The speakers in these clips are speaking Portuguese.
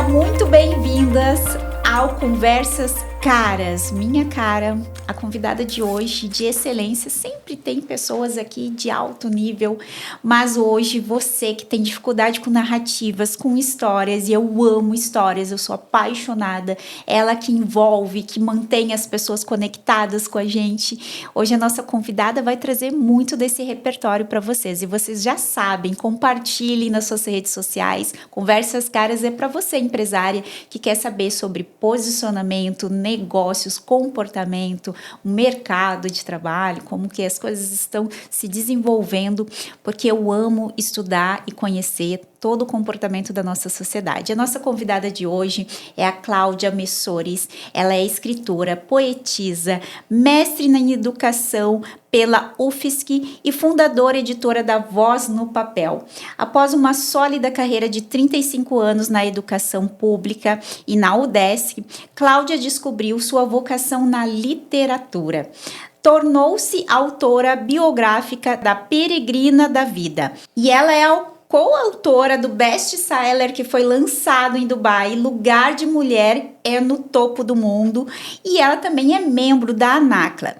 Sejam muito bem-vindas ao Conversas Caras. Minha cara, a convidada de hoje de excelência, sempre tem pessoas aqui de alto nível, mas hoje você que tem dificuldade com narrativas, com histórias, e eu amo histórias, eu sou apaixonada, ela que envolve, que mantém as pessoas conectadas com a gente. Hoje a nossa convidada vai trazer muito desse repertório para vocês, e vocês já sabem, compartilhem nas suas redes sociais. Conversas Caras é para você, empresária, que quer saber sobre posicionamento, negócios, comportamento, o mercado de trabalho, como que as coisas estão se desenvolvendo, porque eu amo estudar e conhecer todo o comportamento da nossa sociedade. A nossa convidada de hoje é a Cláudia Messores. Ela é escritora, poetisa, mestre em educação pela UFSC e fundadora e editora da Voz no Papel. Após uma sólida carreira de 35 anos na educação pública e na UDESC, Cláudia descobriu sua vocação na literatura. Tornou-se autora biográfica da Peregrina da Vida. E ela é coautora do best-seller que foi lançado em Dubai, Lugar de Mulher é no Topo do Mundo, e ela também é membro da ANACLA.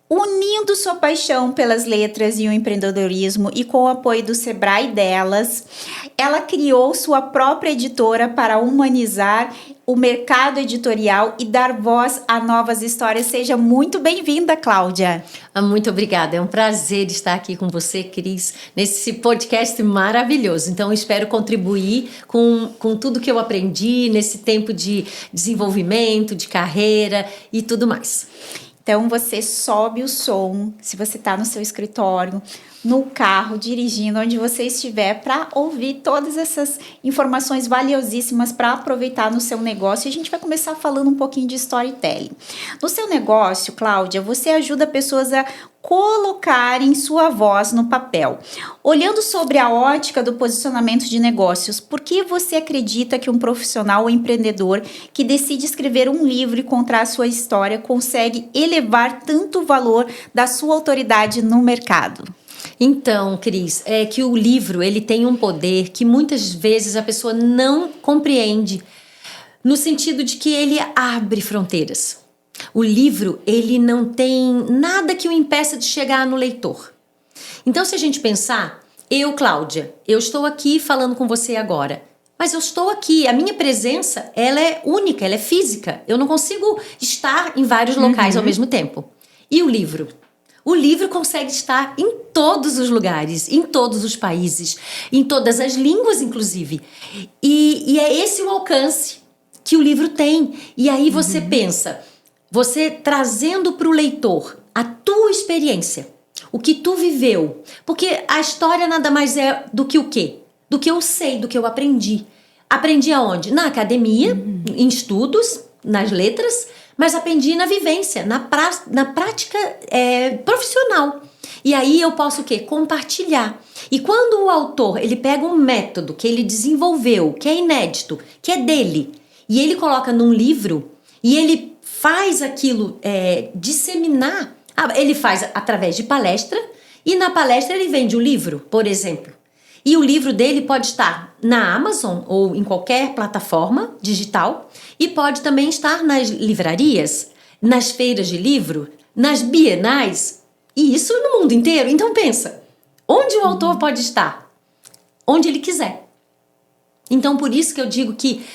Unindo sua paixão pelas letras e o empreendedorismo e com o apoio do Sebrae delas, ela criou sua própria editora para humanizar o mercado editorial e dar voz a novas histórias. Seja muito bem-vinda, Cláudia. Muito obrigada, é um prazer estar aqui com você, Cris, nesse podcast maravilhoso. Então, eu espero contribuir com tudo que eu aprendi nesse tempo de desenvolvimento, de carreira e tudo mais. Então, você sobe o som, se você está no seu escritório, no carro, dirigindo, onde você estiver, para ouvir todas essas informações valiosíssimas para aproveitar no seu negócio. E a gente vai começar falando um pouquinho de storytelling. No seu negócio, Cláudia, você ajuda pessoas a colocarem sua voz no papel. Olhando sobre a ótica do posicionamento de negócios, por que você acredita que um profissional ou empreendedor que decide escrever um livro e contar a sua história consegue elevar tanto o valor da sua autoridade no mercado? Então, Cris, é que o livro ele tem um poder que muitas vezes a pessoa não compreende, no sentido de que ele abre fronteiras. O livro, ele não tem nada que o impeça de chegar no leitor. Então, se a gente pensar, eu, Cláudia, eu estou aqui falando com você agora, mas eu estou aqui, a minha presença, ela é única, ela é física. Eu não consigo estar em vários locais ao mesmo tempo. E o livro? O livro consegue estar em todos os lugares, em todos os países, em todas as línguas, inclusive. E é esse o alcance que o livro tem. E aí você pensa, você trazendo para o leitor a tua experiência, o que tu viveu. Porque a história nada mais é do que o quê? Do que eu sei, do que eu aprendi. Aprendi aonde? Na academia, em estudos, nas letras, mas aprendi na vivência, na prática profissional. E aí eu posso o quê? Compartilhar. E quando o autor ele pega um método que ele desenvolveu, que é inédito, que é dele, e ele coloca num livro, e ele faz aquilo disseminar, ele faz através de palestra, e na palestra ele vende o livro, por exemplo. E o livro dele pode estar na Amazon ou em qualquer plataforma digital e pode também estar nas livrarias, nas feiras de livro, nas bienais e isso no mundo inteiro. Então pensa, onde o autor pode estar? Onde ele quiser. Então por isso que eu digo que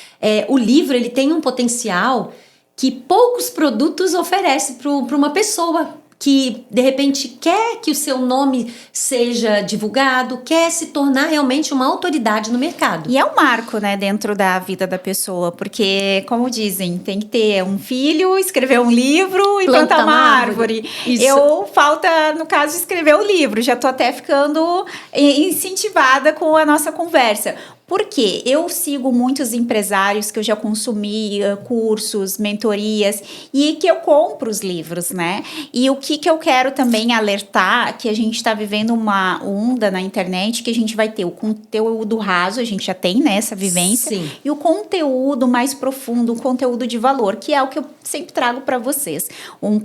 o livro ele tem um potencial que poucos produtos oferecem para uma pessoa que, de repente, quer que o seu nome seja divulgado, quer se tornar realmente uma autoridade no mercado. E é um marco, né, dentro da vida da pessoa, porque, como dizem, tem que ter um filho, escrever um livro e plantar uma árvore. Isso. Falta, no caso, escrever o livro. Já tô até ficando incentivada com a nossa conversa. Porque eu sigo muitos empresários que eu já consumi cursos, mentorias e que eu compro os livros, né? E o que eu quero também alertar, que a gente está vivendo uma onda na internet, que a gente vai ter o conteúdo raso, a gente já tem, né, essa vivência. Sim. E o conteúdo mais profundo, o conteúdo de valor, que é o que eu sempre trago para vocês. Um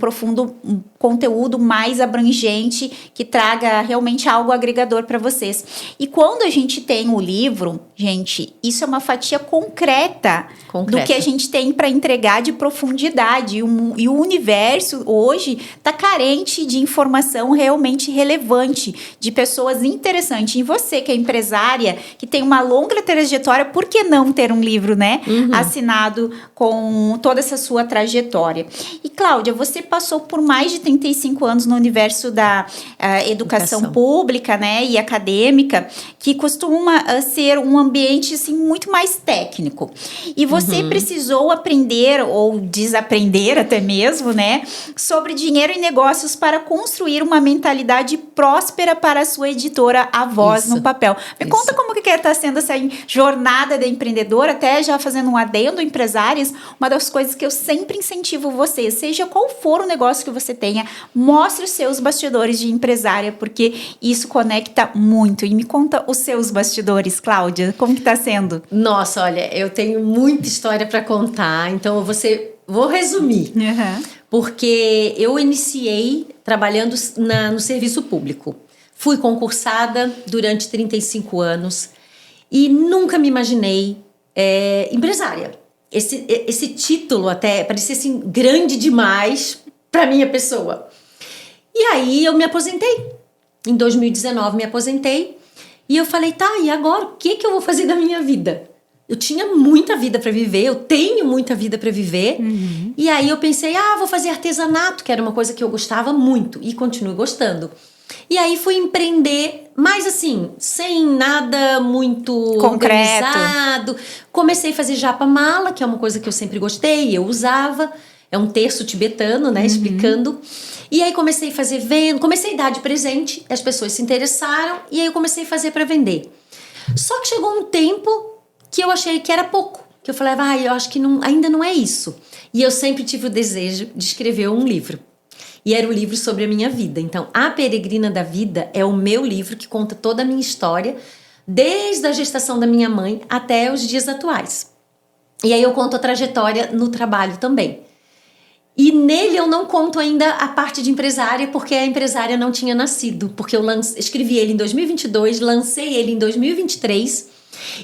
conteúdo mais abrangente, que traga realmente algo agregador para vocês. E quando a gente tem o livro, Gente, isso é uma fatia concreta do que a gente tem para entregar de profundidade. E o universo hoje está carente de informação realmente relevante, de pessoas interessantes. E você, que é empresária, que tem uma longa trajetória, por que não ter um livro, né? Assinado com toda essa sua trajetória. E, Cláudia, você passou por mais de 35 anos no universo da educação pública, né? E acadêmica, que costuma ser um ambiente assim, muito mais técnico. E você precisou aprender ou desaprender até mesmo, né, sobre dinheiro e negócios para construir uma mentalidade próspera para a sua editora A Voz no Papel. Me conta como que está sendo essa jornada da empreendedora, até já fazendo um adendo, empresários, uma das coisas que eu sempre incentivo você, seja qual for o negócio que você tenha, mostre os seus bastidores de empresária, porque isso conecta muito. E me conta os seus bastidores, Cláudia, como que está sendo? Nossa, olha, eu tenho muita história para contar, então vou resumir. Porque eu iniciei trabalhando no serviço público. Fui concursada durante 35 anos e nunca me imaginei empresária. Esse título até parecia assim, grande demais para minha pessoa. E aí eu me aposentei. Em 2019 me aposentei. E eu falei, tá, e agora o que eu vou fazer da minha vida? Eu tinha muita vida para viver, eu tenho muita vida para viver. E aí eu pensei, vou fazer artesanato, que era uma coisa que eu gostava muito e continuo gostando. E aí fui empreender, mas assim, sem nada muito organizado. Comecei a fazer japa-mala, que é uma coisa que eu sempre gostei, eu usava. É um terço tibetano, né, explicando. E aí comecei a fazer venda, comecei a dar de presente, as pessoas se interessaram, e aí eu comecei a fazer para vender. Só que chegou um tempo que eu achei que era pouco, que eu falei, eu acho que ainda não é isso. E eu sempre tive o desejo de escrever um livro. E era o livro sobre a minha vida. Então, A Peregrina da Vida é o meu livro que conta toda a minha história, desde a gestação da minha mãe até os dias atuais. E aí eu conto a trajetória no trabalho também. E nele eu não conto ainda a parte de empresária, porque a empresária não tinha nascido. Porque eu escrevi ele em 2022, lancei ele em 2023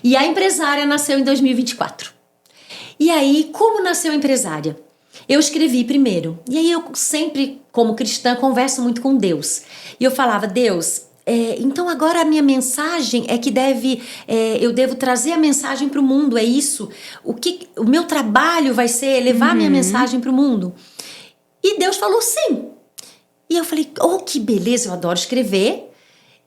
e a empresária nasceu em 2024. E aí, como nasceu a empresária? Eu escrevi primeiro. E aí eu sempre, como cristã, converso muito com Deus. E eu falava, Deus, então agora a minha mensagem é que eu devo trazer a mensagem para o mundo, é isso? O meu trabalho vai ser levar a minha mensagem para o mundo? E Deus falou sim. E eu falei, que beleza, eu adoro escrever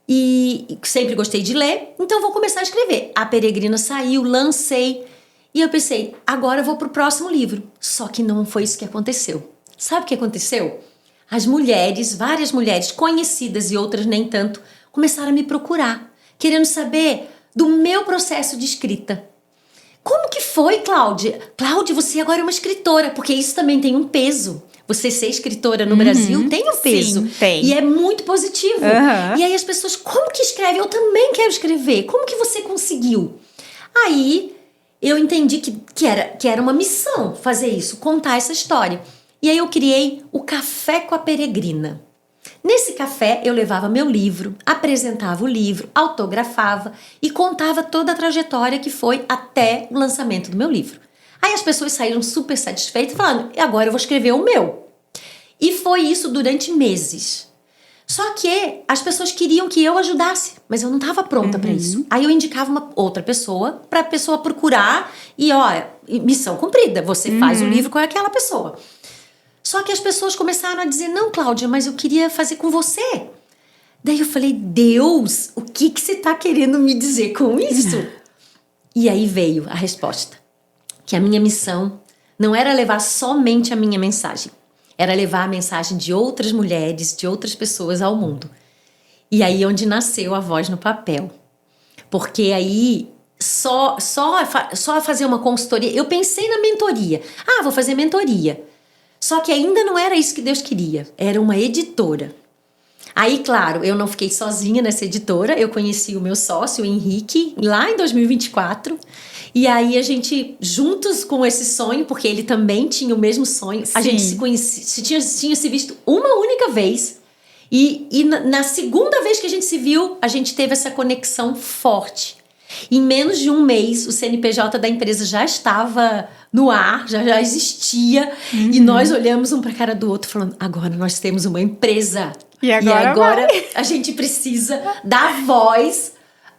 e sempre gostei de ler, então vou começar a escrever. A Peregrina saiu, lancei e eu pensei, agora eu vou para o próximo livro. Só que não foi isso que aconteceu. Sabe o que aconteceu? As mulheres, várias mulheres conhecidas e outras nem tanto, começaram a me procurar, querendo saber do meu processo de escrita. Como que foi, Cláudia? Cláudia, você agora é uma escritora, porque isso também tem um peso. Você ser escritora no Brasil tem um peso. Sim, tem. E é muito positivo. E aí as pessoas, como que escreve? Eu também quero escrever. Como que você conseguiu? Aí eu entendi que era uma missão fazer isso, contar essa história. E aí eu criei o Café com a Peregrina. Nesse café eu levava meu livro, apresentava o livro, autografava e contava toda a trajetória que foi até o lançamento do meu livro. Aí as pessoas saíram super satisfeitas falando, agora eu vou escrever o meu. E foi isso durante meses. Só que as pessoas queriam que eu ajudasse, mas eu não estava pronta para isso. Aí eu indicava uma outra pessoa para a pessoa procurar e missão cumprida, você faz o livro com aquela pessoa. Só que as pessoas começaram a dizer, não, Cláudia, mas eu queria fazer com você. Daí eu falei, Deus, o que você está querendo me dizer com isso? E aí veio a resposta, que a minha missão não era levar somente a minha mensagem, era levar a mensagem de outras mulheres, de outras pessoas ao mundo. E aí onde nasceu A Voz no Papel. Porque aí só fazer uma consultoria, eu pensei na mentoria. Vou fazer mentoria. Só que ainda não era isso que Deus queria, era uma editora. Aí, claro, eu não fiquei sozinha nessa editora, eu conheci o meu sócio, o Henrique, lá em 2024. E aí a gente, juntos com esse sonho, porque ele também tinha o mesmo sonho, a gente se conhecia, tinha se visto uma única vez. E na segunda vez que a gente se viu, a gente teve essa conexão forte. Em menos de um mês, o CNPJ da empresa já estava no ar, já existia. E nós olhamos um para a cara do outro falando, agora nós temos uma empresa. E agora a gente precisa dar voz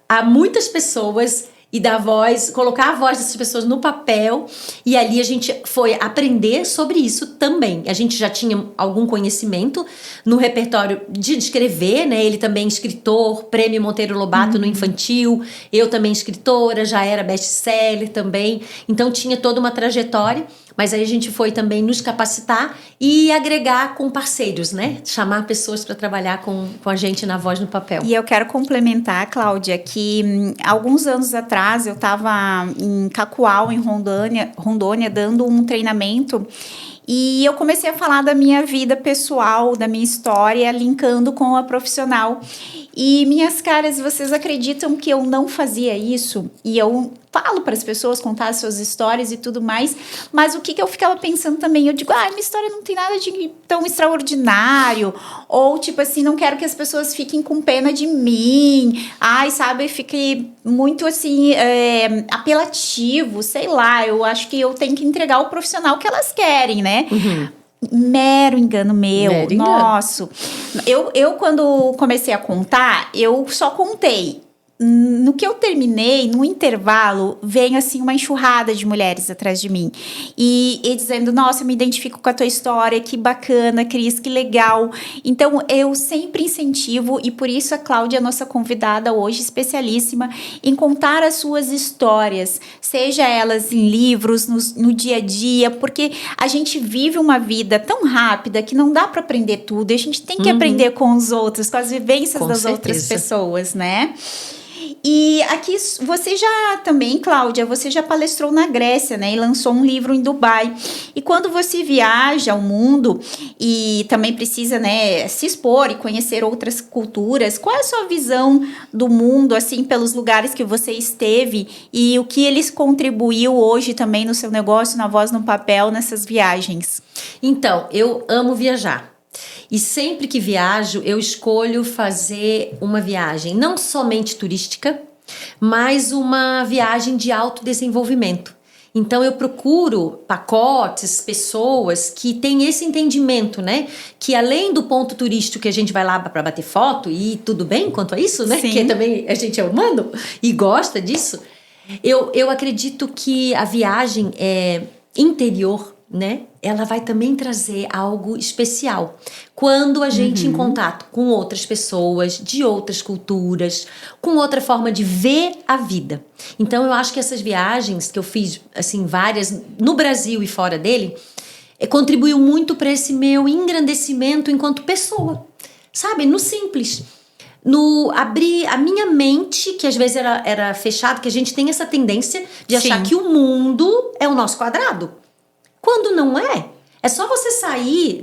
a muitas pessoas e dar voz, colocar a voz dessas pessoas no papel, e ali a gente foi aprender sobre isso também. A gente já tinha algum conhecimento no repertório de escrever, né? Ele também escritor, Prêmio Monteiro Lobato no infantil, eu também escritora, já era best-seller também, então tinha toda uma trajetória. Mas aí a gente foi também nos capacitar e agregar com parceiros, né? Chamar pessoas para trabalhar com a gente na voz no papel. E eu quero complementar, Cláudia, que alguns anos atrás eu estava em Cacoal, em Rondônia, dando um treinamento. E eu comecei a falar da minha vida pessoal, da minha história, linkando com a profissional. E minhas caras, vocês acreditam que eu não fazia isso? E eu falo para as pessoas contar as suas histórias e tudo mais, mas o que eu ficava pensando também? Eu digo, minha história não tem nada de tão extraordinário, ou tipo assim, não quero que as pessoas fiquem com pena de mim, sabe, fique muito assim, apelativo, sei lá, eu acho que eu tenho que entregar o profissional que elas querem, né? Mero engano meu, nosso. Eu quando comecei a contar, eu só contei. No que eu terminei, no intervalo, vem assim uma enxurrada de mulheres atrás de mim. E dizendo, nossa, eu me identifico com a tua história, que bacana, Cris, que legal. Então, eu sempre incentivo, e por isso a Cláudia é nossa convidada hoje, especialíssima, em contar as suas histórias, seja elas em livros, no dia a dia, porque a gente vive uma vida tão rápida que não dá para aprender tudo, e a gente tem que aprender com os outros, com as vivências das outras pessoas, né? E aqui você já também, Cláudia, você já palestrou na Grécia, né? E lançou um livro em Dubai. E quando você viaja ao mundo e também precisa, né, se expor e conhecer outras culturas, qual é a sua visão do mundo, assim, pelos lugares que você esteve e o que eles contribuiu hoje também no seu negócio, na voz no papel, nessas viagens? Então, eu amo viajar. E sempre que viajo, eu escolho fazer uma viagem não somente turística, mas uma viagem de autodesenvolvimento. Então, eu procuro pacotes, pessoas que têm esse entendimento, né? Que além do ponto turístico que a gente vai lá para bater foto, e tudo bem quanto a isso, né? Sim. Que também a gente é humano e gosta disso. Eu acredito que a viagem interior, né? Ela vai também trazer algo especial. Quando a gente em contato com outras pessoas, de outras culturas, com outra forma de ver a vida. Então, eu acho que essas viagens que eu fiz, assim, várias, no Brasil e fora dele, contribuiu muito para esse meu engrandecimento enquanto pessoa. Sabe? No simples. No abrir a minha mente, que às vezes era fechada, que a gente tem essa tendência de achar que o mundo é o nosso quadrado. Quando não é só você sair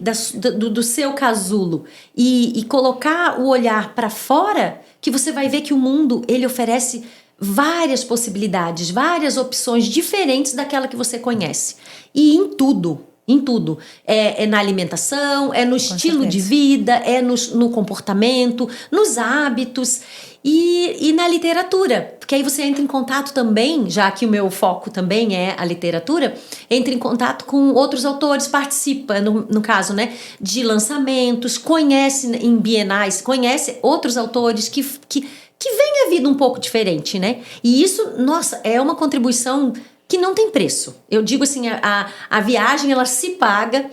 do seu casulo e colocar o olhar para fora, que você vai ver que o mundo, ele oferece várias possibilidades, várias opções diferentes daquela que você conhece. E em tudo. É na alimentação, é no estilo de vida, é no comportamento, nos hábitos e na literatura. Porque aí você entra em contato também, já que o meu foco também é a literatura, entra em contato com outros autores, participa, no caso, né, de lançamentos, conhece em bienais, conhece outros autores que veem a vida um pouco diferente, né? E isso, nossa, é uma contribuição que não tem preço. Eu digo assim, a viagem, ela se paga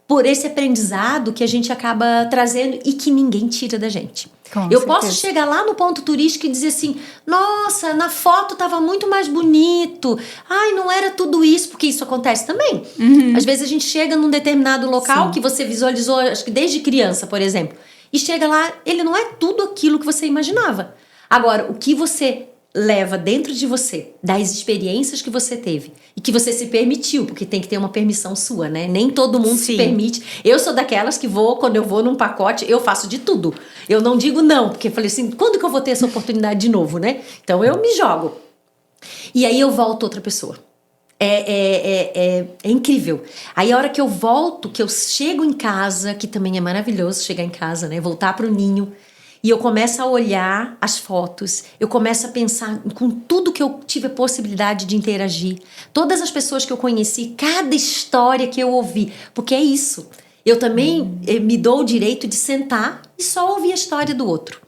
por esse aprendizado que a gente acaba trazendo e que ninguém tira da gente. Eu posso chegar lá no ponto turístico e dizer assim, nossa, na foto tava muito mais bonito. Ai, não era tudo isso, porque isso acontece também. Às vezes a gente chega num determinado local que você visualizou, acho que desde criança, por exemplo, e chega lá, ele não é tudo aquilo que você imaginava. Agora, o que você leva dentro de você, das experiências que você teve e que você se permitiu, porque tem que ter uma permissão sua, né? Nem todo mundo se permite. Eu sou daquelas que quando eu vou num pacote, eu faço de tudo. Eu não digo não, porque eu falei assim, quando que eu vou ter essa oportunidade de novo, né? Então eu me jogo. E aí eu volto outra pessoa. É incrível. Aí a hora que eu volto, que eu chego em casa, que também é maravilhoso chegar em casa, né? Voltar pro ninho. e eu começo a olhar as fotos, eu começo a pensar com tudo que eu tive a possibilidade de interagir, todas as pessoas que eu conheci, cada história que eu ouvi, porque é isso. Eu também me dou o direito de sentar e só ouvir a história do outro.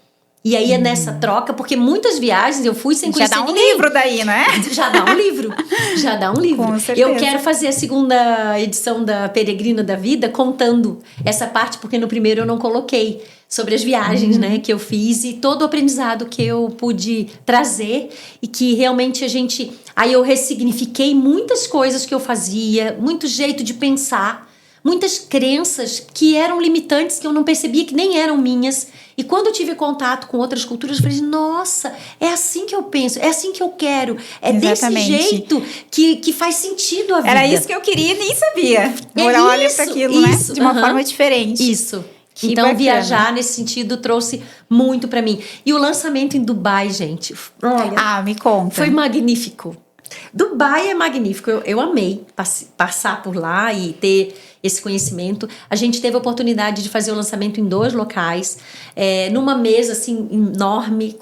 E aí é nessa troca, porque muitas viagens eu fui sem conhecer ninguém. Já dá um livro daí, né? Já dá um livro. Já dá um livro. Com certeza. Eu quero fazer a segunda edição da Peregrina da Vida contando essa parte, porque no primeiro eu não coloquei, sobre as viagens, né, que eu fiz e todo o aprendizado que eu pude trazer e que realmente a gente... Aí eu ressignifiquei muitas coisas que eu fazia, muito jeito de pensar, muitas crenças que eram limitantes, que eu não percebia que nem eram minhas. E quando eu tive contato com outras culturas, eu falei, nossa, é assim que eu penso, é assim que eu quero. É Exatamente. desse jeito que faz sentido a vida. Era isso que eu queria e nem sabia. É Agora olha isso, para aquilo, né? isso, De uma aham. forma diferente. Isso. Que Então, bacana. viajar nesse sentido trouxe muito pra mim. E o lançamento em Dubai, gente, olha, Ah, me conta. foi magnífico. Dubai é magnífico. Eu amei passar por lá e ter esse conhecimento. A gente teve a oportunidade de fazer o lançamento em 2 locais, numa mesa assim enorme,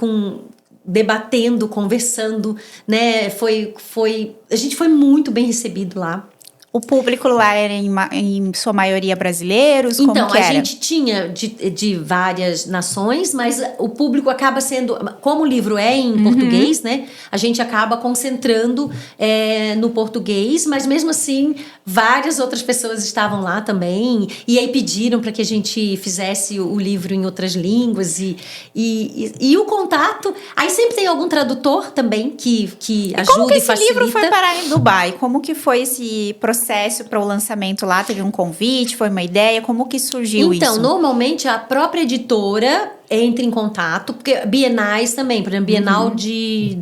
debatendo, conversando, né? A gente foi muito bem recebido lá. O público lá era em sua maioria brasileiros? Então, como que a era? gente tinha de várias nações, mas o público acaba sendo... Como o livro é em português, né? A gente acaba concentrando no português, mas mesmo assim, várias outras pessoas estavam lá também. E aí pediram para que a gente fizesse o livro em outras línguas. E o contato... Aí sempre tem algum tradutor também que ajuda Como que e esse facilita. livro foi parar em Dubai? Como que foi esse processo para o lançamento lá? Teve um convite? Foi uma ideia? Como que surgiu isso? Então, normalmente a própria editora entra em contato, porque bienais também, por exemplo, Bienal de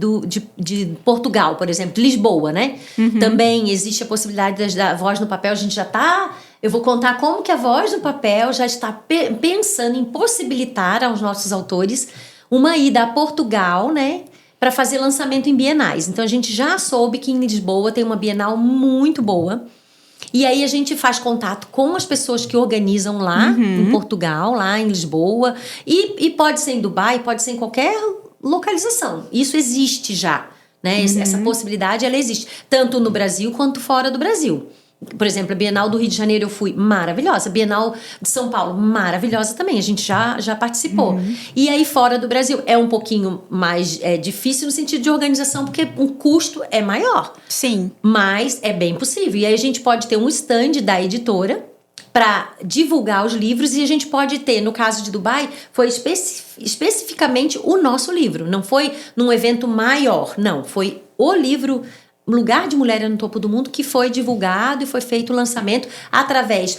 Portugal, por exemplo, de Lisboa, né? Também existe a possibilidade da Voz no Papel, a gente já está... Eu vou contar como que a Voz no Papel já está pensando em possibilitar aos nossos autores uma ida a Portugal, né? Para fazer lançamento em bienais. Então, a gente já soube que em Lisboa tem uma Bienal muito boa. E aí, a gente faz contato com as pessoas que organizam lá em Portugal, lá em Lisboa. E pode ser em Dubai, pode ser em qualquer localização. Isso existe já, né? Essa possibilidade, ela existe. Tanto no Brasil quanto fora do Brasil. Por exemplo, a Bienal do Rio de Janeiro eu fui maravilhosa. A Bienal de São Paulo, maravilhosa também. A gente já participou. E aí, fora do Brasil, é um pouquinho mais difícil no sentido de organização, porque o custo é maior. Sim. Mas é bem possível. E aí, a gente pode ter um stand da editora para divulgar os livros, e a gente pode ter, no caso de Dubai, foi especificamente o nosso livro. Não foi num evento maior, não. Foi o livro... Lugar de Mulher no Topo do Mundo, que foi divulgado e foi feito o lançamento através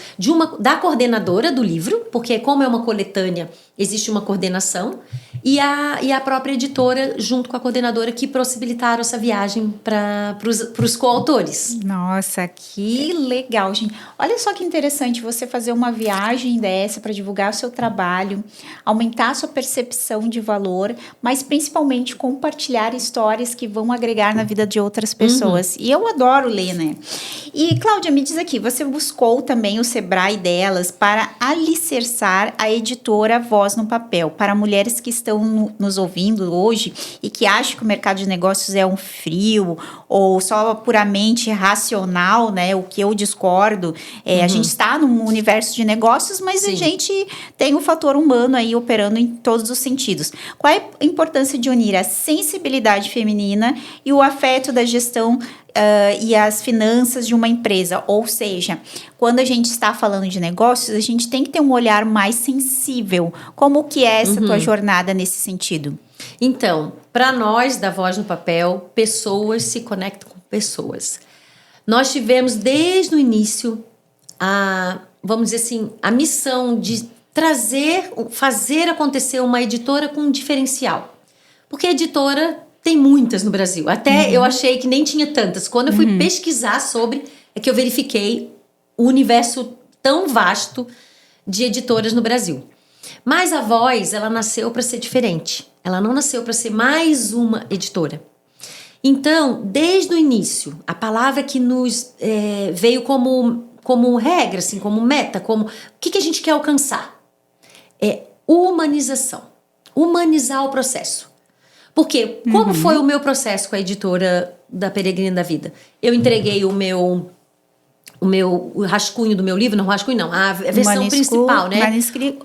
da coordenadora do livro, porque como é uma coletânea, existe uma coordenação, e a própria editora, junto com a coordenadora, que possibilitaram essa viagem para os coautores. Nossa, que legal, gente. Olha só que interessante você fazer uma viagem dessa para divulgar o seu trabalho, aumentar a sua percepção de valor, mas principalmente compartilhar histórias que vão agregar na vida de outras pessoas. E eu adoro ler, né? E, Cláudia, me diz aqui, você buscou também o Sebrae delas para alicerçar a editora Voz no Papel, para mulheres que estão nos ouvindo hoje e que acham que o mercado de negócios é um frio ou só puramente racional, né? O que eu discordo. A gente está num universo de negócios, mas a gente tem um fator humano aí operando em todos os sentidos. Qual é a importância de unir a sensibilidade feminina e o afeto da gestão e as finanças de uma empresa? Ou seja, quando a gente está falando de negócios, a gente tem que ter um olhar mais sensível. Como que é essa tua jornada nesse sentido? Então, para nós da Voz no Papel, pessoas se conectam com pessoas. Nós tivemos desde o início vamos dizer assim, a missão de fazer acontecer uma editora com um diferencial. Porque a editora tem muitas no Brasil. Até eu achei que nem tinha tantas. Quando eu fui pesquisar sobre, é que eu verifiquei o universo tão vasto de editoras no Brasil. Mas a Voz, ela nasceu para ser diferente. Ela não nasceu para ser mais uma editora. Então, desde o início, a palavra que nos veio como regra, assim, como meta, como o que a gente quer alcançar? É humanização. humanizar o processo. Porque como foi o meu processo com a editora da Peregrina da Vida? Eu entreguei o rascunho do meu livro, não rascunho não, a versão principal, né?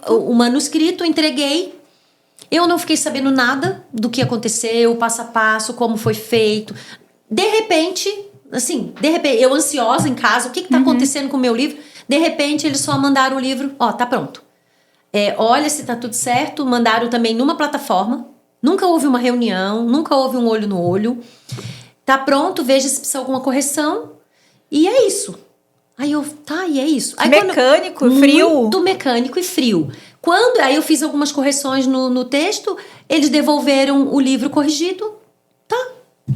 O manuscrito, entreguei. Eu não fiquei sabendo nada do que aconteceu, passo a passo, como foi feito. De repente, eu ansiosa em casa, o que tá acontecendo com o meu livro? De repente, eles só mandaram o livro, tá pronto. Olha se tá tudo certo, mandaram também numa plataforma. Nunca houve uma reunião, nunca houve um olho no olho. Tá pronto, veja se precisa alguma correção. E é isso. Aí e é isso. Aí, mecânico e frio. Muito mecânico e frio. Aí eu fiz algumas correções no texto, eles devolveram o livro corrigido. Tá.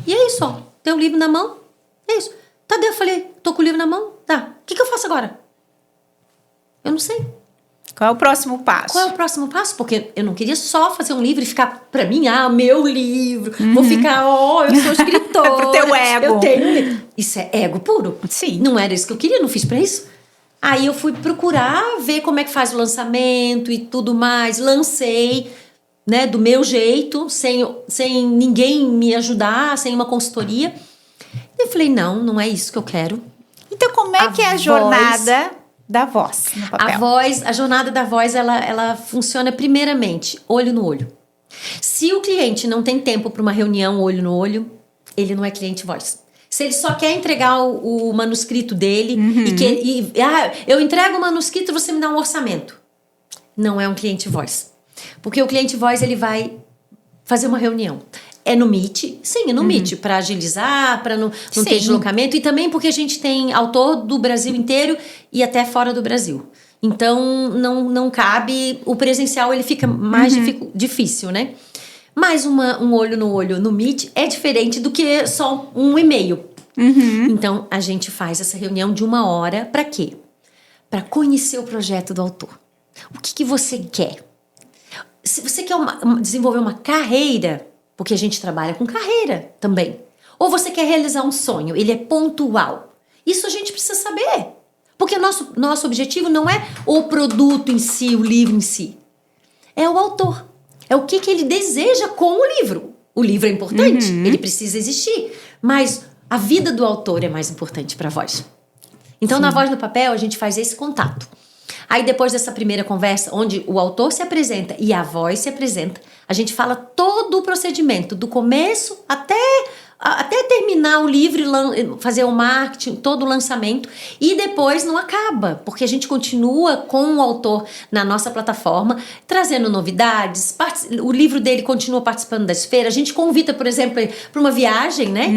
E é isso, ó. Tem o livro na mão. É isso. Tá, daí eu falei, tô com o livro na mão. Tá. O que eu faço agora? Eu não sei. Qual é o próximo passo? Qual é o próximo passo? Porque eu não queria só fazer um livro e ficar pra mim, meu livro. Vou ficar, eu sou escritora. Pro teu ego. Eu tenho. Isso é ego puro? Sim. Não era isso que eu queria, não fiz pra isso. Aí eu fui procurar ver como é que faz o lançamento e tudo mais. Lancei, né, do meu jeito, sem ninguém me ajudar, sem uma consultoria. Eu falei, não é isso que eu quero. Então, como é que é a jornada da voz no papel? A jornada da voz, ela funciona primeiramente, olho no olho. Se o cliente não tem tempo para uma reunião olho no olho, ele não é cliente voz. Se ele só quer entregar o manuscrito dele eu entrego o manuscrito, você me dá um orçamento. Não é um cliente voz. Porque o cliente voz, ele vai fazer uma reunião. É no Meet? Sim, é no Meet, para agilizar, para não ter deslocamento. E também porque a gente tem autor do Brasil inteiro e até fora do Brasil. Então, não cabe... O presencial, ele fica mais difícil, né? Mas um olho no olho no Meet é diferente do que só um e-mail. Então, a gente faz essa reunião de 1 hora. Para quê? Para conhecer o projeto do autor. O que você quer? Se você quer desenvolver uma carreira... Porque a gente trabalha com carreira também. Ou você quer realizar um sonho, ele é pontual. Isso a gente precisa saber. Porque nosso objetivo não é o produto em si, o livro em si. É o autor. É o que ele deseja com o livro. O livro é importante, ele precisa existir. Mas a vida do autor é mais importante para a voz. Então, na Voz no Papel, a gente faz esse contato. Aí, depois dessa primeira conversa, onde o autor se apresenta e a voz se apresenta, a gente fala todo o procedimento, do começo até terminar o livro, fazer o marketing, todo o lançamento. E depois não acaba, porque a gente continua com o autor na nossa plataforma, trazendo novidades. O livro dele continua participando das feiras. A gente convida, por exemplo, para uma viagem, né?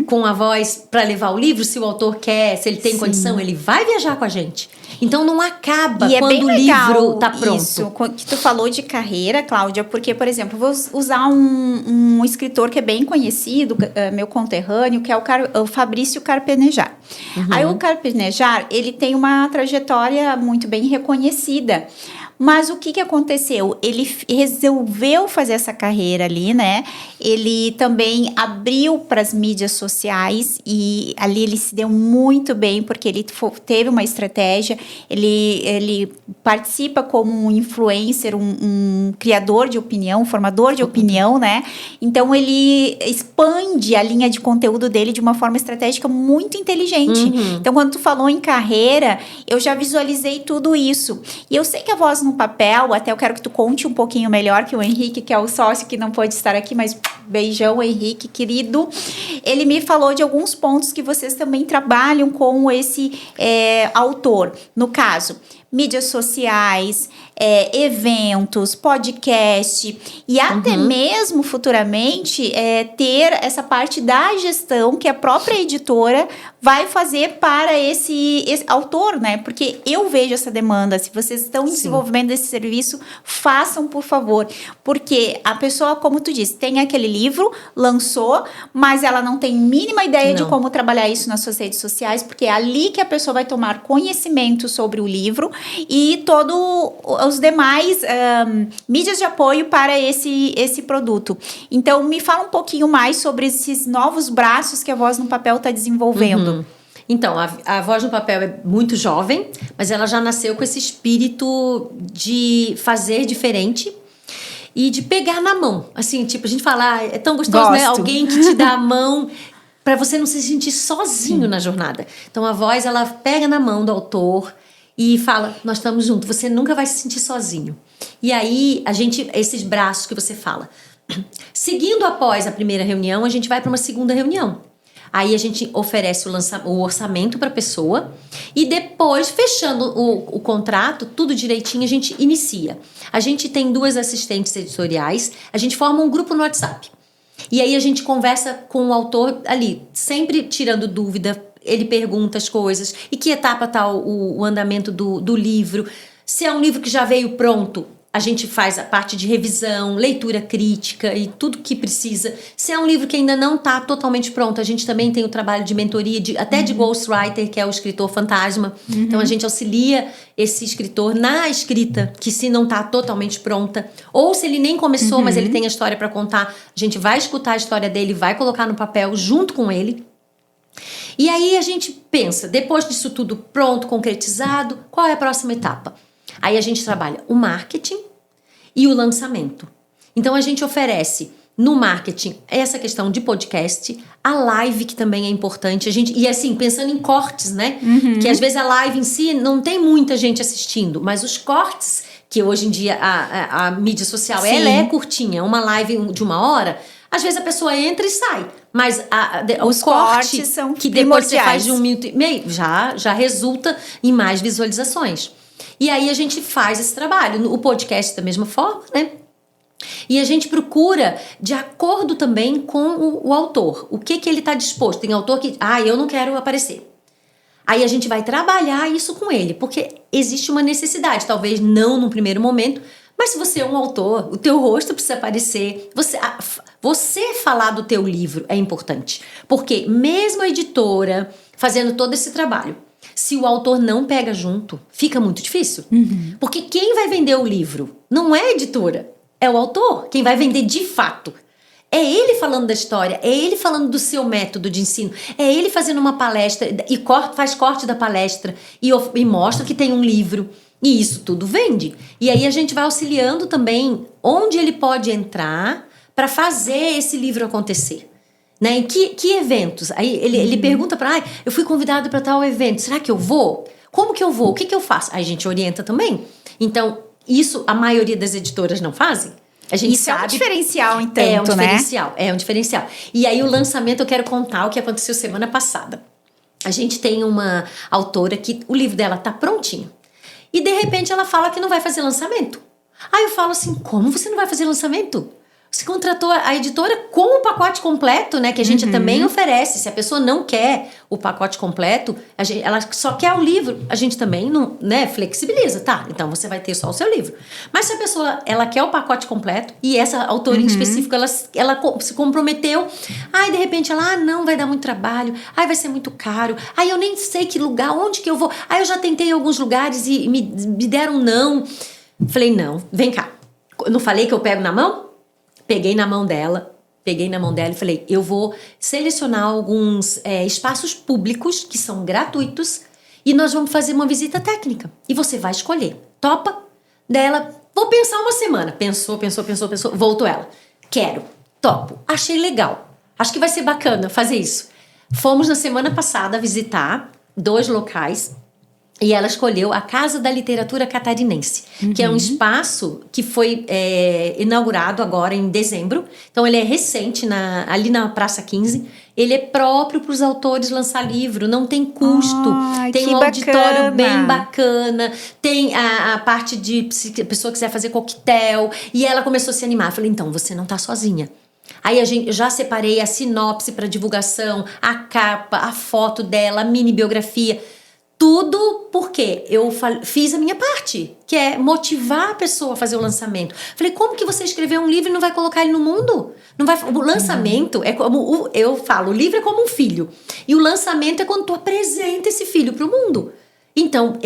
Com a voz para levar o livro. Se o autor quer, se ele tem condição, ele vai viajar com a gente. Então não acaba quando o livro tá pronto. Isso que tu falou de carreira, Cláudia, porque, por exemplo, vou usar um escritor que é bem conhecido, meu conterrâneo, que é o Fabrício Carpenejar. Aí o Carpenejar, ele tem uma trajetória muito bem reconhecida. Mas o que aconteceu? Ele resolveu fazer essa carreira ali, né? Ele também abriu para as mídias sociais e ali ele se deu muito bem, porque ele teve uma estratégia, ele participa como um influencer, um criador de opinião, um formador de opinião, né? Então, ele expande a linha de conteúdo dele de uma forma estratégica muito inteligente. Então, quando tu falou em carreira, eu já visualizei tudo isso. E eu sei que a Voz no Papel, até eu quero que tu conte um pouquinho melhor, que o Henrique, que é o sócio que não pôde estar aqui, mas beijão, Henrique, querido. Ele me falou de alguns pontos que vocês também trabalham com esse autor. No caso, mídias sociais, eventos, podcast e até mesmo futuramente ter essa parte da gestão que a própria editora vai fazer para esse autor, né? Porque eu vejo essa demanda. Se vocês estão em desenvolvimento desse serviço, façam, por favor. Porque a pessoa, como tu disse, tem aquele livro, lançou, mas ela não tem mínima ideia de como trabalhar isso nas suas redes sociais, porque é ali que a pessoa vai tomar conhecimento sobre o livro e todos os demais mídias de apoio para esse produto. Então, me fala um pouquinho mais sobre esses novos braços que a Voz no Papel está desenvolvendo. Então, a Voz no Papel é muito jovem, mas ela já nasceu com esse espírito de fazer diferente. e de pegar na mão. Assim, tipo, a gente fala, é tão gostoso, né? Gosto. Alguém que te dá a mão para você não se sentir sozinho na jornada. Então, a voz, ela pega na mão do autor e fala, nós estamos juntos, você nunca vai se sentir sozinho. E aí, esses braços que você fala. Seguindo após a primeira reunião, a gente vai para uma segunda reunião. Aí a gente oferece o orçamento para a pessoa e depois, fechando o contrato, tudo direitinho, a gente inicia. A gente tem 2 assistentes editoriais, a gente forma um grupo no WhatsApp. E aí a gente conversa com o autor ali, sempre tirando dúvida, ele pergunta as coisas, e que etapa está o andamento do livro. Se é um livro que já veio pronto, a gente faz a parte de revisão, leitura crítica e tudo que precisa. Se é um livro que ainda não está totalmente pronto, a gente também tem o trabalho de mentoria, até de ghostwriter, que é o escritor fantasma. Então, a gente auxilia esse escritor na escrita, que se não está totalmente pronta, ou se ele nem começou, mas ele tem a história para contar, a gente vai escutar a história dele, vai colocar no papel junto com ele. E aí a gente pensa, depois disso tudo pronto, concretizado, qual é a próxima etapa? Aí a gente trabalha o marketing e o lançamento. Então a gente oferece no marketing essa questão de podcast, a live que também é importante, e assim, pensando em cortes, né? Que às vezes a live em si não tem muita gente assistindo, mas os cortes, que hoje em dia a mídia social, ela é curtinha, uma live de 1 hora, às vezes a pessoa entra e sai, mas os cortes são que depois você faz de 1 minuto e meio, já resulta em mais visualizações. E aí a gente faz esse trabalho. O podcast da mesma forma, né? E a gente procura de acordo também com o autor. O que ele está disposto. Tem autor que, eu não quero aparecer. Aí a gente vai trabalhar isso com ele, porque existe uma necessidade. Talvez não no primeiro momento, mas se você é um autor, o teu rosto precisa aparecer. Você falar do teu livro é importante. Porque mesmo a editora fazendo todo esse trabalho, se o autor não pega junto, fica muito difícil. Porque quem vai vender o livro não é a editora, é o autor. Quem vai vender de fato. É ele falando da história, é ele falando do seu método de ensino, é ele fazendo uma palestra e faz corte da palestra e mostra que tem um livro. E isso tudo vende. E aí a gente vai auxiliando também onde ele pode entrar para fazer esse livro acontecer. Né? Em que eventos? Aí ele pergunta eu fui convidado para tal evento, será que eu vou? Como que eu vou? O que eu faço? Aí a gente orienta também. Então, isso a maioria das editoras não fazem. A gente isso sabe, é um diferencial, então, É um diferencial. E aí o lançamento, eu quero contar o que aconteceu semana passada. A gente tem uma autora que o livro dela tá prontinho. E de repente ela fala que não vai fazer lançamento. Aí eu falo assim, como você não vai fazer lançamento? Você contratou a editora com o pacote completo, né? Que a gente também oferece. Se a pessoa não quer o pacote completo, ela só quer o livro, a gente também não, né, flexibiliza, tá? Então você vai ter só o seu livro. Mas se a pessoa ela quer o pacote completo e essa autora em específico ela se comprometeu, de repente ela, não, vai dar muito trabalho, vai ser muito caro, eu nem sei que lugar, onde que eu vou, eu já tentei em alguns lugares e me deram não. Falei, não, vem cá. Eu não falei que eu pego na mão? Peguei na mão dela e falei, eu vou selecionar alguns espaços públicos que são gratuitos e nós vamos fazer uma visita técnica. E você vai escolher. Topa? Dela, vou pensar uma semana. Pensou, voltou ela. Quero, topo, achei legal. Acho que vai ser bacana fazer isso. Fomos na semana passada visitar 2 locais. E ela escolheu a Casa da Literatura Catarinense, que é um espaço que foi inaugurado agora em dezembro. Então, ele é recente, ali na Praça 15. Ele é próprio para os autores lançar livro, não tem custo. Tem um auditório bem bacana, tem a parte de se a pessoa quiser fazer coquetel. E ela começou a se animar. Eu falei, então, você não está sozinha. Aí eu já separei a sinopse para divulgação, a capa, a foto dela, a mini biografia. Tudo porque eu fiz a minha parte, que é motivar a pessoa a fazer o lançamento. Falei, como que você escreveu um livro e não vai colocar ele no mundo? Não vai, o lançamento é como, eu falo, o livro é como um filho. E o lançamento é quando tu apresenta esse filho para o mundo. Então,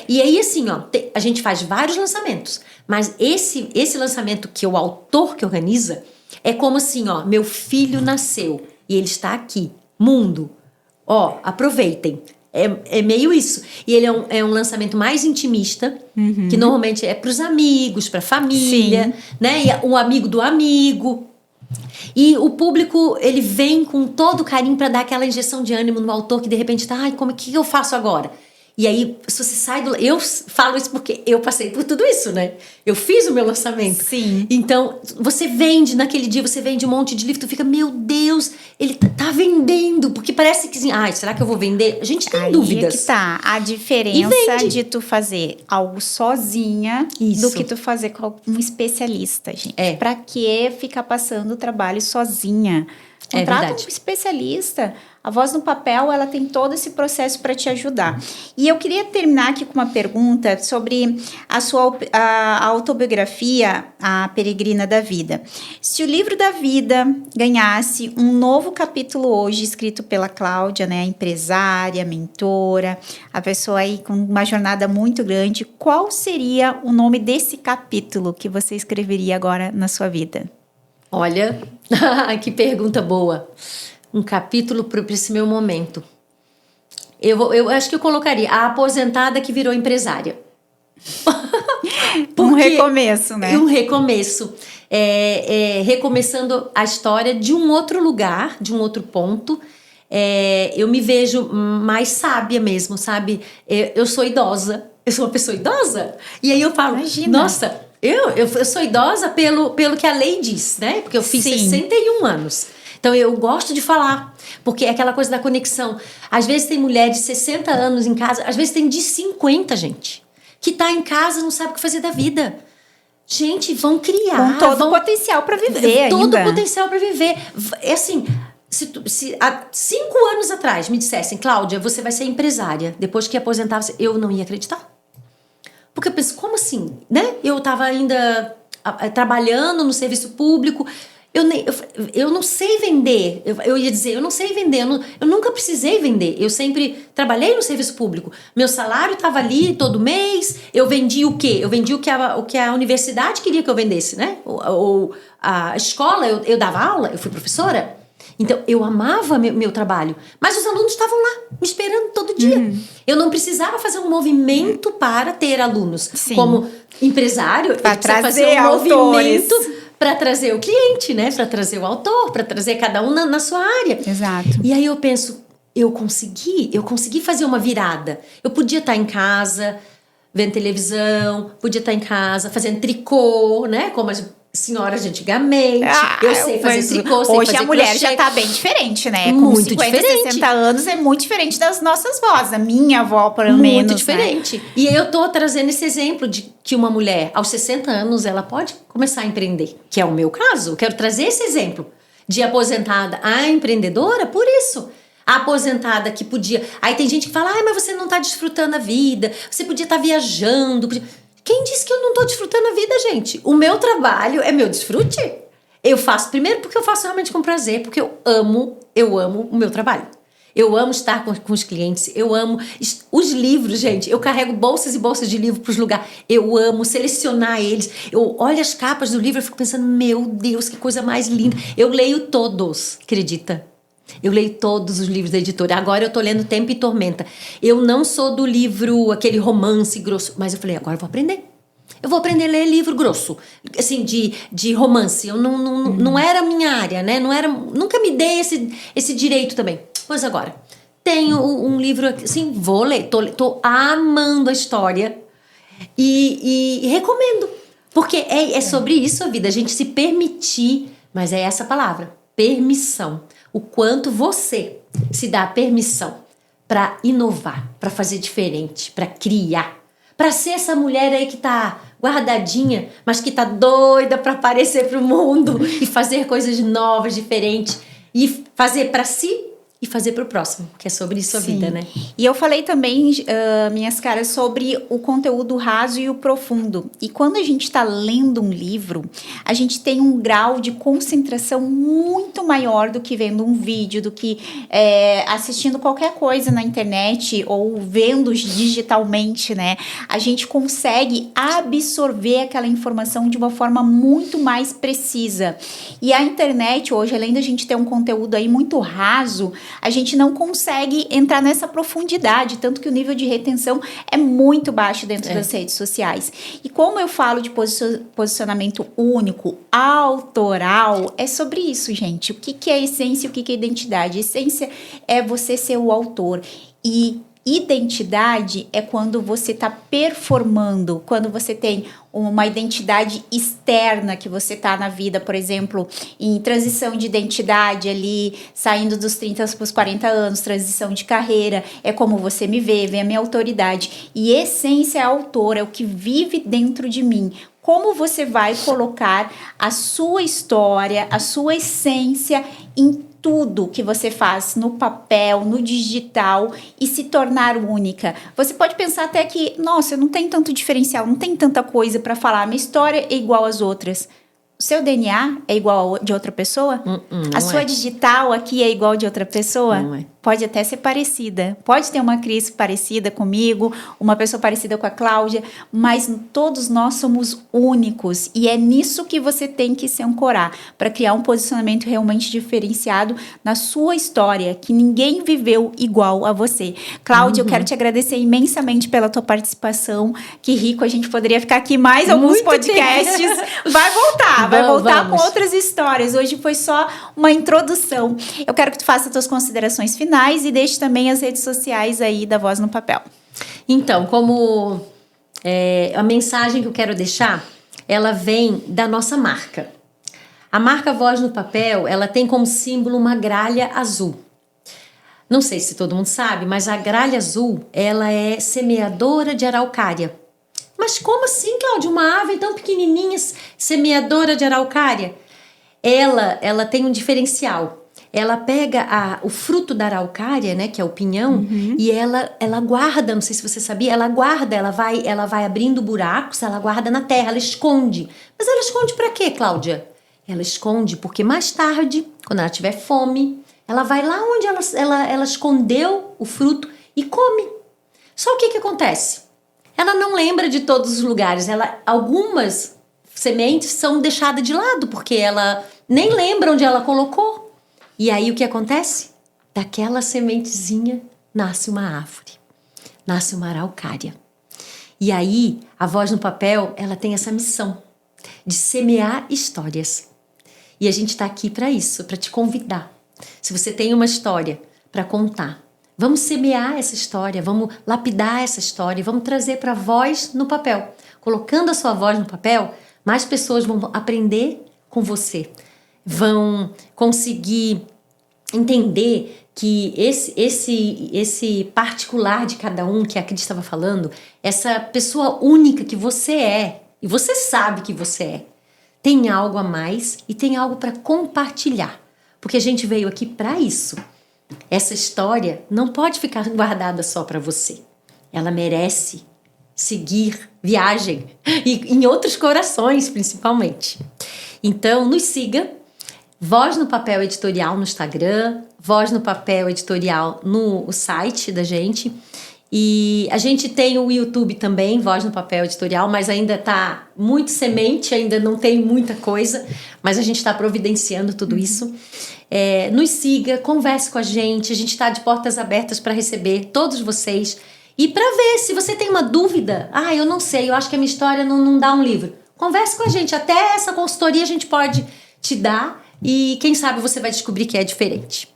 e aí assim, a gente faz vários lançamentos. Mas esse lançamento que é o autor que organiza, é como assim, meu filho nasceu e ele está aqui. Mundo, aproveitem. É meio isso. E ele é um lançamento mais intimista, que normalmente é para os amigos, para a família, né? E um amigo do amigo. E o público, ele vem com todo o carinho para dar aquela injeção de ânimo no autor que de repente está, ai, que eu faço agora? E aí, se você sai do... Eu falo isso porque eu passei por tudo isso, né? Eu fiz o meu lançamento. Sim. Então, você vende naquele dia, você vende um monte de livro, tu fica, meu Deus, ele tá vendendo. Porque parece que assim, ai, será que eu vou vender? A gente tem dúvidas. Aí que tá a diferença de tu fazer algo sozinha do que tu fazer com um especialista, gente. Pra que ficar passando o trabalho sozinha? Contrata um especialista. A Voz no Papel, ela tem todo esse processo para te ajudar. E eu queria terminar aqui com uma pergunta sobre a sua autobiografia, A Peregrina da Vida. Se o livro da vida ganhasse um novo capítulo hoje, escrito pela Cláudia, né, empresária, mentora, a pessoa aí com uma jornada muito grande, qual seria o nome desse capítulo que você escreveria agora na sua vida? Olha, que pergunta boa. Um capítulo para esse meu momento. Eu acho que eu colocaria a aposentada que virou empresária. Um recomeço, né? Um recomeço. Recomeçando a história de um outro lugar, de um outro ponto. Eu me vejo mais sábia mesmo, sabe? Eu sou idosa. Eu sou uma pessoa idosa. E aí eu falo, imagina. Nossa, eu sou idosa pelo que a lei diz, né? Porque eu fiz 61 anos. Então, eu gosto de falar, porque é aquela coisa da conexão. Às vezes tem mulher de 60 anos em casa, às vezes tem de 50, gente, que tá em casa e não sabe o que fazer da vida. Gente, vão criar. Com todo o potencial para viver ainda. Todo o potencial para viver. É assim, se há 5 anos atrás me dissessem, Cláudia, você vai ser empresária, depois que aposentar, eu não ia acreditar. Porque eu penso, como assim? Né? Eu estava ainda trabalhando no serviço público. Eu não sei vender. Eu ia dizer, eu não sei vender. Eu nunca precisei vender. Eu sempre trabalhei no serviço público. Meu salário estava ali todo mês. Eu vendi o quê? Eu vendi o que a universidade queria que eu vendesse, né? Ou a escola, eu dava aula, eu fui professora. Então, eu amava meu trabalho. Mas os alunos estavam lá, me esperando todo dia. Eu não precisava fazer um movimento para ter alunos. Sim. Como empresário, eu trazer fazer um autores. movimento para trazer o cliente, né? Para trazer o autor, para trazer cada um na sua área. Exato. E aí eu penso, eu consegui fazer uma virada. Eu podia estar em casa, vendo televisão, podia estar em casa fazendo tricô, né? Como as senhoras de antigamente. Eu sei fazer tricô, sei hoje fazer a mulher crochê. já tá bem diferente, né? Com Muito 50, diferente. 60 anos é muito diferente das nossas vós. A minha avó, pelo menos. Muito diferente. Né? E eu tô trazendo esse exemplo de que uma mulher, aos 60 anos, ela pode começar a empreender. Que é o meu caso. Eu quero trazer esse exemplo de aposentada a empreendedora por isso. A aposentada que podia... Aí tem gente que fala, mas você não tá desfrutando a vida. Você podia estar viajando. Quem disse que eu não tô desfrutando a vida, gente? O meu trabalho é meu desfrute. Eu faço primeiro porque eu faço realmente com prazer, porque eu amo o meu trabalho. Eu amo estar com os clientes, eu amo os livros, gente. Eu carrego bolsas e bolsas de livro para os lugares. Eu amo selecionar eles. Eu olho as capas do livro e fico pensando, meu Deus, que coisa mais linda. Eu leio todos, acredita? Eu leio todos os livros da editora. Agora eu tô lendo Tempo e Tormenta. Eu não sou do livro, aquele romance grosso. Mas eu falei, agora eu vou aprender. Eu vou aprender a ler livro grosso. Assim, de romance. Eu não era a minha área, né? Nunca me dei esse direito também. Pois agora, tenho um livro, assim, vou ler. Tô amando a história. E recomendo. Porque é sobre isso a vida. A gente se permitir. Mas é essa palavra. Permissão. O quanto você se dá permissão para inovar, para fazer diferente, para criar, para ser essa mulher aí que tá guardadinha, mas que tá doida para aparecer pro mundo e fazer coisas novas, diferentes e fazer para si e fazer pro próximo, que é sobre isso a vida, né? E eu falei também, minhas caras, sobre o conteúdo raso e o profundo. E quando a gente está lendo um livro, a gente tem um grau de concentração muito maior do que vendo um vídeo, do que assistindo qualquer coisa na internet ou vendo digitalmente, né? A gente consegue absorver aquela informação de uma forma muito mais precisa. E a internet hoje, além da gente ter um conteúdo aí muito raso, a gente não consegue entrar nessa profundidade, tanto que o nível de retenção é muito baixo dentro das redes sociais. E como eu falo de posicionamento único, autoral, é sobre isso, gente. O que é essência e o que é identidade? Essência é você ser o autor. E identidade é quando você está performando, quando você tem uma identidade externa que você está na vida, por exemplo, em transição de identidade ali, saindo dos 30 para os 40 anos, transição de carreira, é como você me vê a minha autoridade. E essência é autor, é o que vive dentro de mim. Como você vai colocar a sua história, a sua essência em tudo que você faz no papel, no digital e se tornar única. Você pode pensar até que, nossa, eu não tenho tanto diferencial, não tem tanta coisa para falar, minha história é igual às outras. O seu DNA é igual ao de outra pessoa? A sua digital aqui é igual de outra pessoa? Não é. Pode até ser parecida. Pode ter uma Cris parecida comigo, uma pessoa parecida com a Cláudia, mas todos nós somos únicos. E é nisso que você tem que se ancorar para criar um posicionamento realmente diferenciado na sua história, que ninguém viveu igual a você. Cláudia, eu quero te agradecer imensamente pela tua participação. Que rico, a gente poderia ficar aqui mais alguns Muito podcasts. tempo. Vai voltar Vamos. com outras histórias. Hoje foi só uma introdução. Eu quero que tu faça as tuas considerações finais e deixe também as redes sociais aí da Voz no Papel. Então, como a mensagem que eu quero deixar, ela vem da nossa marca. A marca Voz no Papel, ela tem como símbolo uma gralha azul. Não sei se todo mundo sabe, mas a gralha azul, ela é semeadora de araucária. Mas como assim, Cláudia? Uma ave tão pequenininha, semeadora de araucária? Ela tem um diferencial. Ela pega o fruto da araucária, né, que é o pinhão, e ela guarda, não sei se você sabia, ela vai abrindo buracos, ela guarda na terra, ela esconde. Mas ela esconde pra quê, Cláudia? Ela esconde porque mais tarde, quando ela tiver fome, ela vai lá onde ela escondeu o fruto e come. Só o que acontece? Ela não lembra de todos os lugares, algumas sementes são deixadas de lado, porque ela nem lembra onde ela colocou. E aí o que acontece? Daquela sementezinha nasce uma árvore, nasce uma araucária. E aí a Voz no Papel, ela tem essa missão de semear histórias. E a gente está aqui para isso, para te convidar. Se você tem uma história para contar, vamos semear essa história, vamos lapidar essa história, vamos trazer para a Voz no Papel. Colocando a sua voz no papel, mais pessoas vão aprender com você. Vão conseguir entender que esse particular de cada um que a Cris estava falando, essa pessoa única que você é, e você sabe que você é, tem algo a mais e tem algo para compartilhar. Porque a gente veio aqui para isso. Essa história não pode ficar guardada só para você. Ela merece seguir viagem e em outros corações, principalmente. Então, nos siga. Voz no Papel Editorial no Instagram, Voz no Papel Editorial no site da gente. E a gente tem o YouTube também, Voz no Papel Editorial, mas ainda tá muito semente, ainda não tem muita coisa, mas a gente está providenciando tudo isso. Nos siga, converse com a gente está de portas abertas para receber todos vocês. E para ver se você tem uma dúvida, eu não sei, eu acho que a minha história não dá um livro. Converse com a gente, até essa consultoria a gente pode te dar. E quem sabe você vai descobrir que é diferente.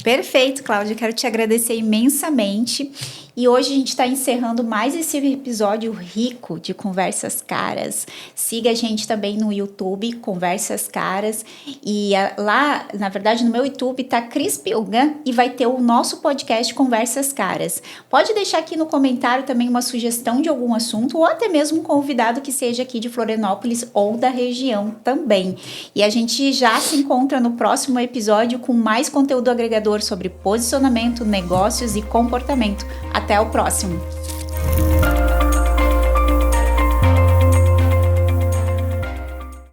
Perfeito, Cláudia. Quero te agradecer imensamente. E hoje a gente está encerrando mais esse episódio rico de Conversas Caras. Siga a gente também no YouTube, Conversas Caras. E lá, na verdade, no meu YouTube tá Cris Pilgan e vai ter o nosso podcast Conversas Caras. Pode deixar aqui no comentário também uma sugestão de algum assunto ou até mesmo um convidado que seja aqui de Florianópolis ou da região também. E a gente já se encontra no próximo episódio com mais conteúdo agregador sobre posicionamento, negócios e comportamento. Até o próximo!